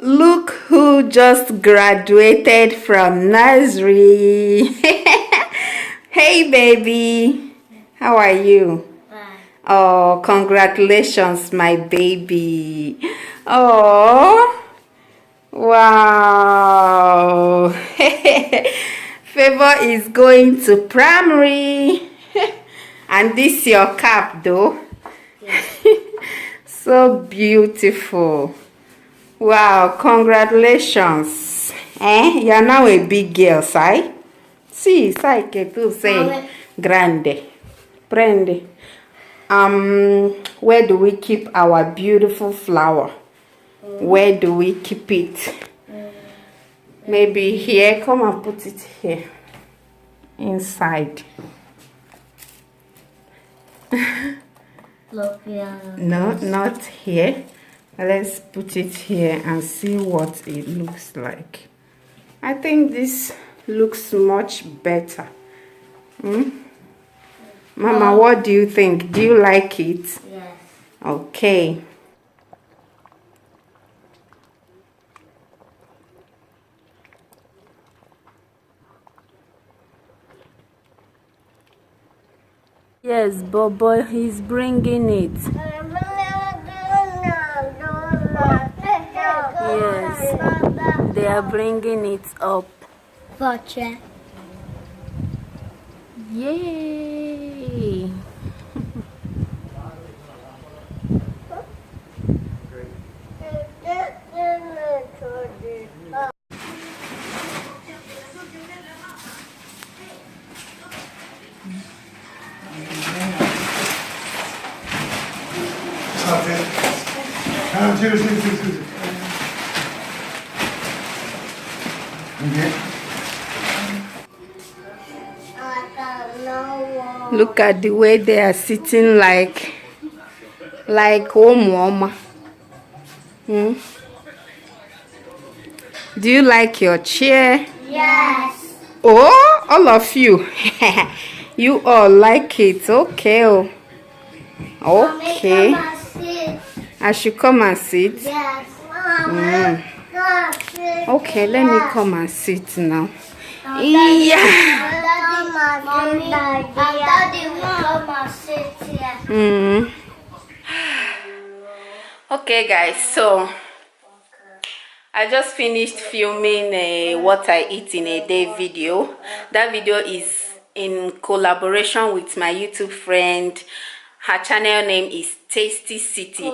Look who just graduated from nursery. Hey baby, how are you? Bye. Oh, congratulations, my baby. Oh, wow. Favour is going to primary. And this your cap though. Yes. So beautiful. Wow, congratulations. You're now a big girl, sai? Si, sai que tu say grande. Prende. Where do we keep our beautiful flower? Where do we keep it? Maybe here. Come and put it here. Inside. Look, yeah. No, not here. Let's put it here and see what it looks like. I think this looks much better. Mama, what do you think? Do you like it? Yes. Okay. Yes, Bobo, he's bringing it. Yes, they are bringing it up. Watcha. Yay! Look at the way they are sitting like mama. Do you like your chair? Yes. Oh, all of you. You all like it. Okay. Oh. Okay. I should come and sit. Yes. Okay, let me come and sit now. Yeah. Okay, guys, so I just finished filming a what I eat in a day video. That video is in collaboration with my YouTube friend. Her channel name is Tasty City.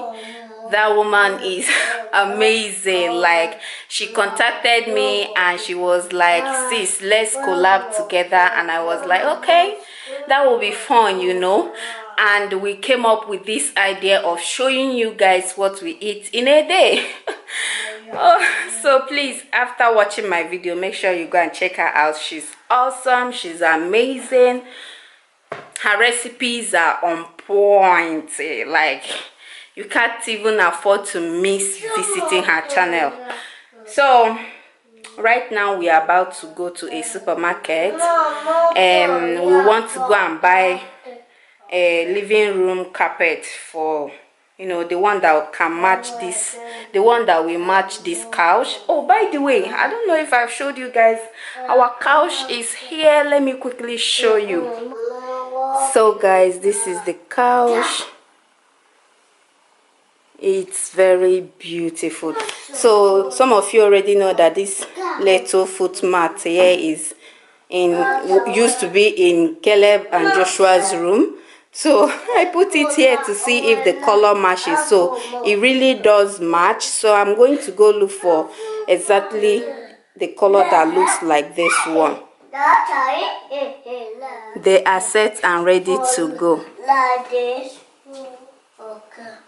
That woman is amazing. Like, she contacted me and she was like, sis, let's collab together. And I was like, okay, that will be fun, you know. And we came up with this idea of showing you guys what we eat in a day. Oh, so please, after watching my video, make sure you go and check her out. She's awesome. She's amazing. Her recipes are on point. Like, you can't even afford to miss visiting her channel. So right now we are about to go to a supermarket and we want to go and buy a living room carpet for, you know, the one that can match this, the one that will match this couch. Oh, by the way, I don't know if I've showed you guys, our couch is here. Let me quickly show you. So guys, this is the couch. It's very beautiful. So some of you already know that this little foot mat here is used to be in Caleb and Joshua's room. So I put it here to see if the color matches. So it really does match. So I'm going to go look for exactly the color that looks like this one. They are set and ready to go.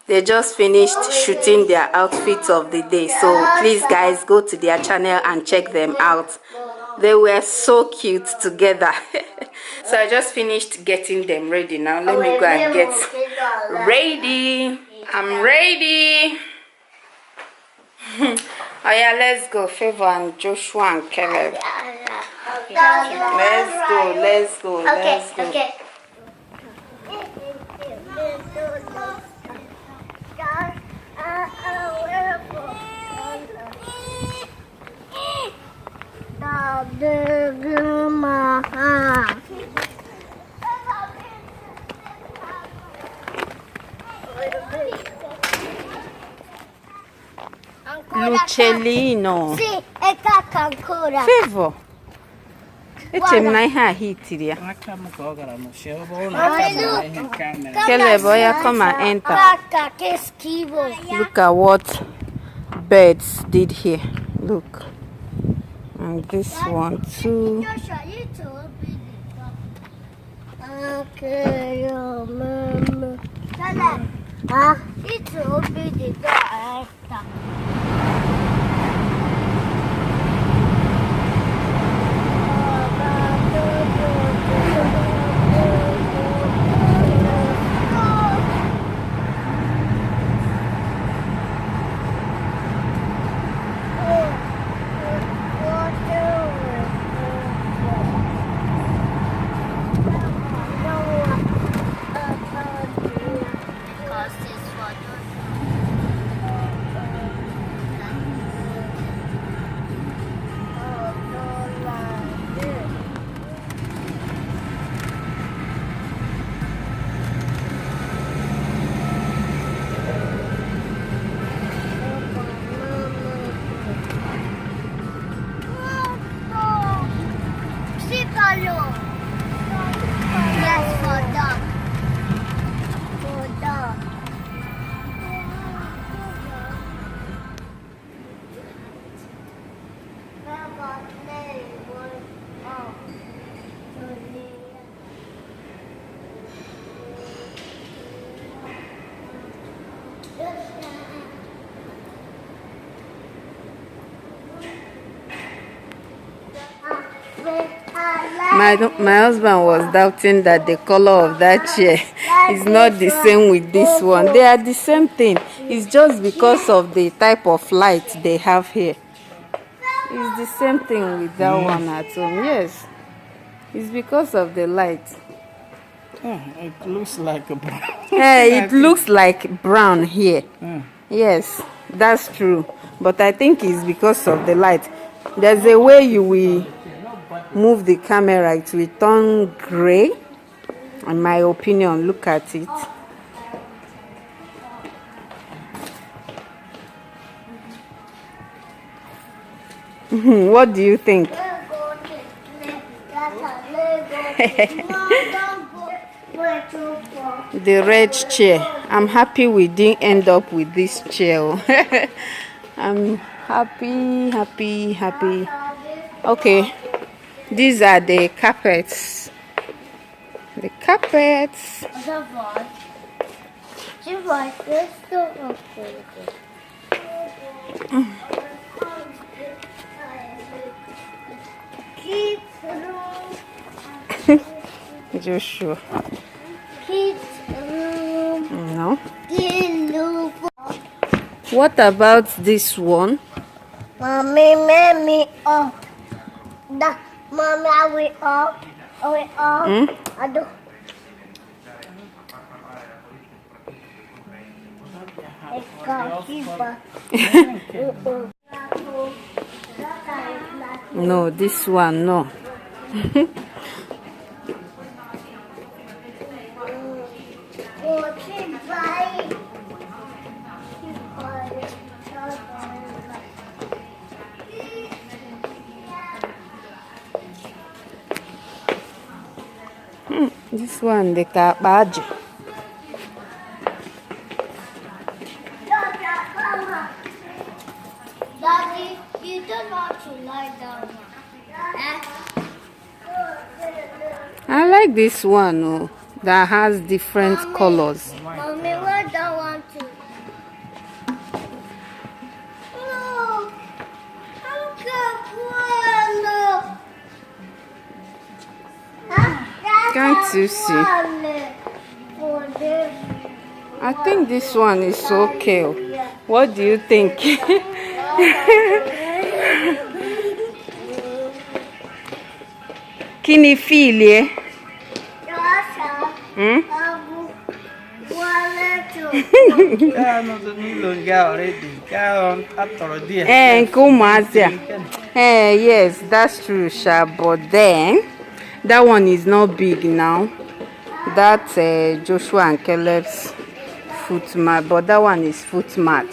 They just finished shooting their outfits of the day. So please guys, go to their channel and check them out. They were so cute together. So I just finished getting them ready. Now let me go and get ready. I'm ready. Oh yeah, let's go. Favour and Joshua and Caleb. Let's go, let's go, let's go. Okay. Lucellino. Sì, e cacca ancora. Favour. Eche m na ihe a hitiri ya. Kelebe ya come and enter. Cacca, che schifo. Look at what birds did here. Look. And this one too. Anche io, mamma. Ah, i topi di carta. Yes, for dog. For dog. My husband was doubting that the color of that chair is not the same with this one. They are the same thing. It's just because of the type of light they have here. It's the same thing with that one at home. Yes. It's because of the light. Yeah, it looks like a brown. It looks like brown here. Yes, that's true. But I think it's because of the light. There's a way you will move the camera, it will turn gray. In my opinion, look at it. What do you think? The red chair. I'm happy we didn't end up with this chair. I'm happy. Okay, these are the carpets. The carpets. Joshua. No. What about this one? Mommy, up. Mommy, are we up? Are we up? Aduh. No, this one, no. This one, the car badge. Daddy, you don't want to lie down. I like this one, oh, that has different colors. Mommy, what do I want to? No, Can't you see? I think this one is okay. What do you think? Kini feel? Yes, that's true, Sha. But then that one is not big now. That's Joshua and Caleb's foot mat, but that one is foot mat.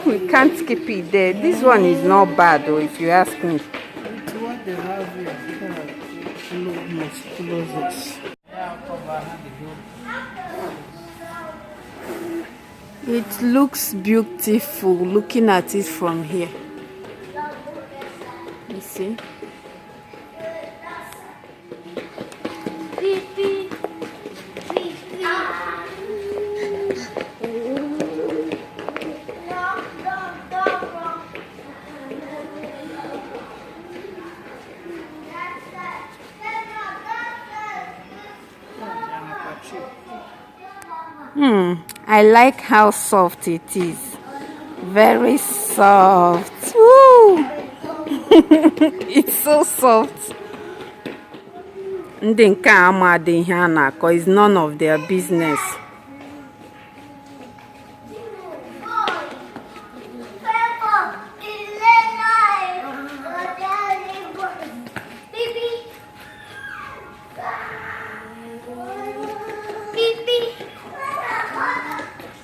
We can't skip it there. This one is not bad though, if you ask me. It's what they have here. It looks beautiful looking at it from here. You see? I like how soft it is. Very soft. Woo! It's so soft. Ndị nke a amadị ihe a na-akọ is none of their business.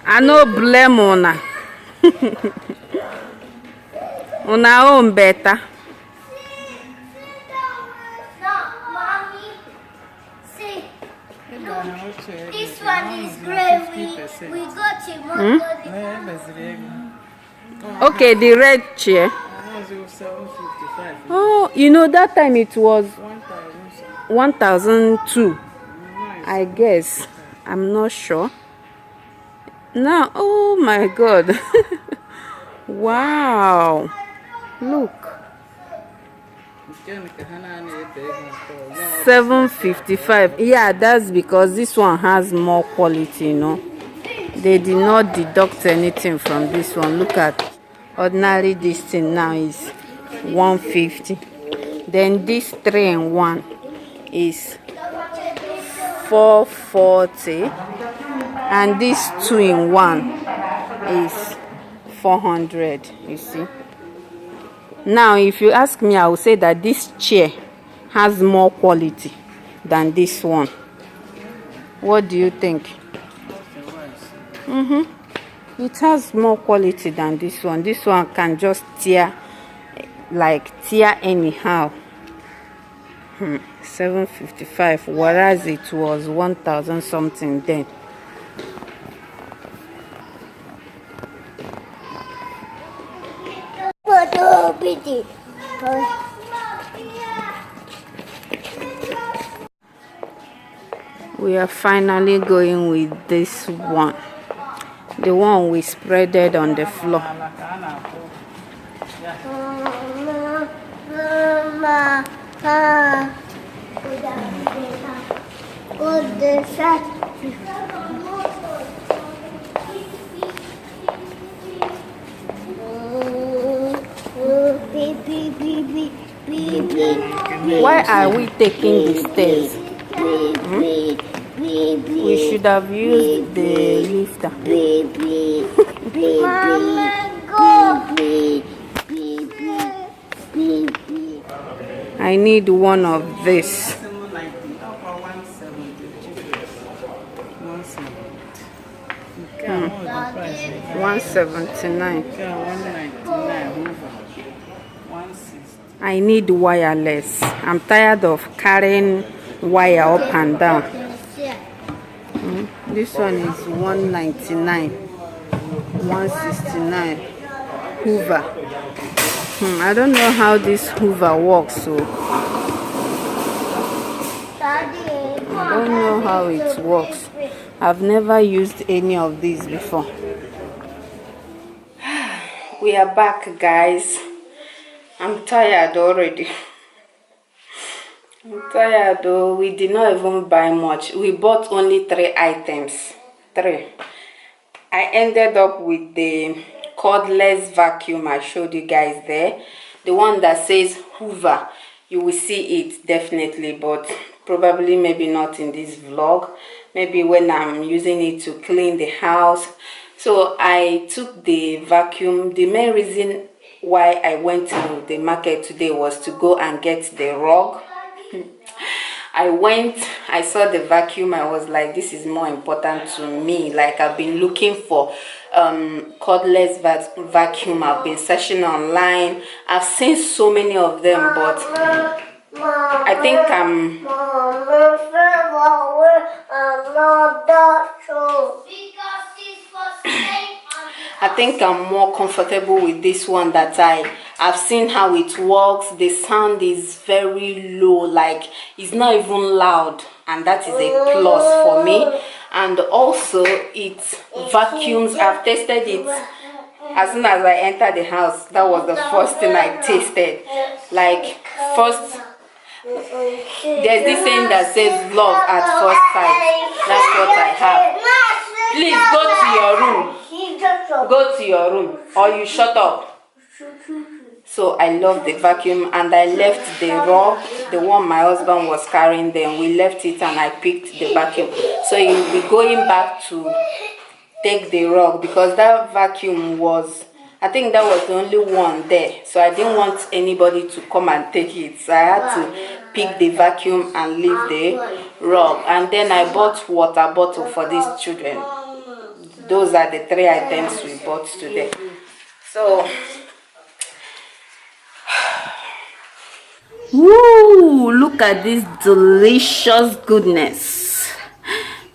I no blame una. Una own better. This one is gray. We got it. Okay, the red chair. Oh, you know that time it was 1,002. I guess. I'm not sure. Now, oh my God. Wow. Look. 755. Yeah, that's because this one has more quality, you know. They did not deduct anything from this one. Look at ordinary this thing now is 150. Then this 3-in-1 is 440. And this 2-in-1 is 400. You see. Now, if you ask me, I will say that this chair has more quality than this one. What do you think? It has more quality than this one. This one can just tear anyhow. 755, whereas it was 1,000 something then. We are finally going with this one. The one we spreaded on the floor. Why are we taking the stairs? We should have used the lifter. I need one of this. 179. I need wireless. I'm tired of carrying wire up and down. This one is 199. 169. Hoover. I don't know how this Hoover works, so I don't know how it works. I've never used any of these before. We are back, guys. I'm tired already. I'm tired though. We did not even buy much. We bought only 3 items. 3. I ended up with the cordless vacuum I showed you guys there. The one that says Hoover. You will see it definitely, but probably maybe not in this vlog. maybe when I'm using it to clean the house. So I took the vacuum. The main reason why I went to the market today was to go and get the rug. I saw the vacuum. I was like, this is more important to me. Like, I've been looking for cordless vacuum. I've been searching online. I've seen so many of them, but I think I'm more comfortable with this one that I've seen how it works. The sound is very low, like it's not even loud, and that is a plus for me. And also it vacuums. I've tested it as soon as I entered the house. That was the first thing I tasted. Like, first, there's this saying that says love at first sight. That's what I have. Please go to your room or you shut up. So I love the vacuum, and I left the rug, the one my husband was carrying. Then we left it and I picked the vacuum. So he'll be going back to take the rug, because that vacuum was, I think that was the only one there. So I didn't want anybody to come and take it. So I had to pick the vacuum and leave the rug. And then I bought water bottle for these children. Those are the 3 items we bought today. So, woo, look at this delicious goodness.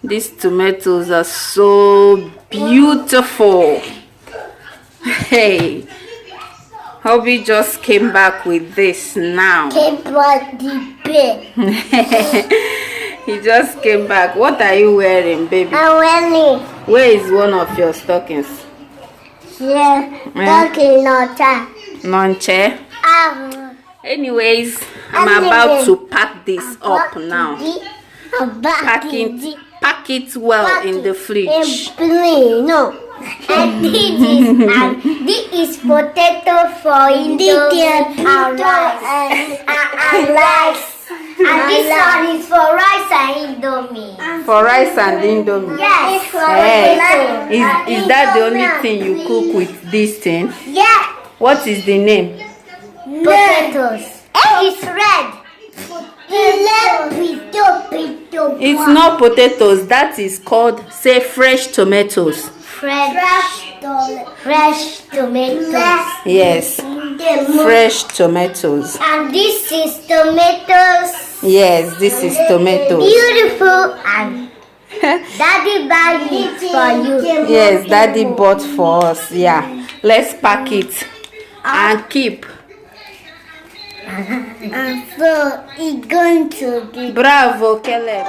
These tomatoes are so beautiful. Hey, hubby just came back with this now. He just came back. What are you wearing, baby? I'm wearing. Where is one of your stockings? Stocking Nonche. Anyways, I'm about to pack this up now. Pack it well in the fridge. No. And this is potato for Indomie and rice. And this one is for rice and Indomie. For rice and Indomie? Yes. Is that the only thing you cook with this thing? Yeah. What is the name? Potatoes. It's red. It's not potatoes. That is called, say, fresh tomatoes. Fresh tomatoes. Yes. Fresh tomatoes. And this is tomatoes. Yes, this is tomatoes. Beautiful. And Daddy bought it for you. Yes, Daddy bought for us. Yeah. Let's pack it and keep. And so it's going to be. Bravo, Caleb.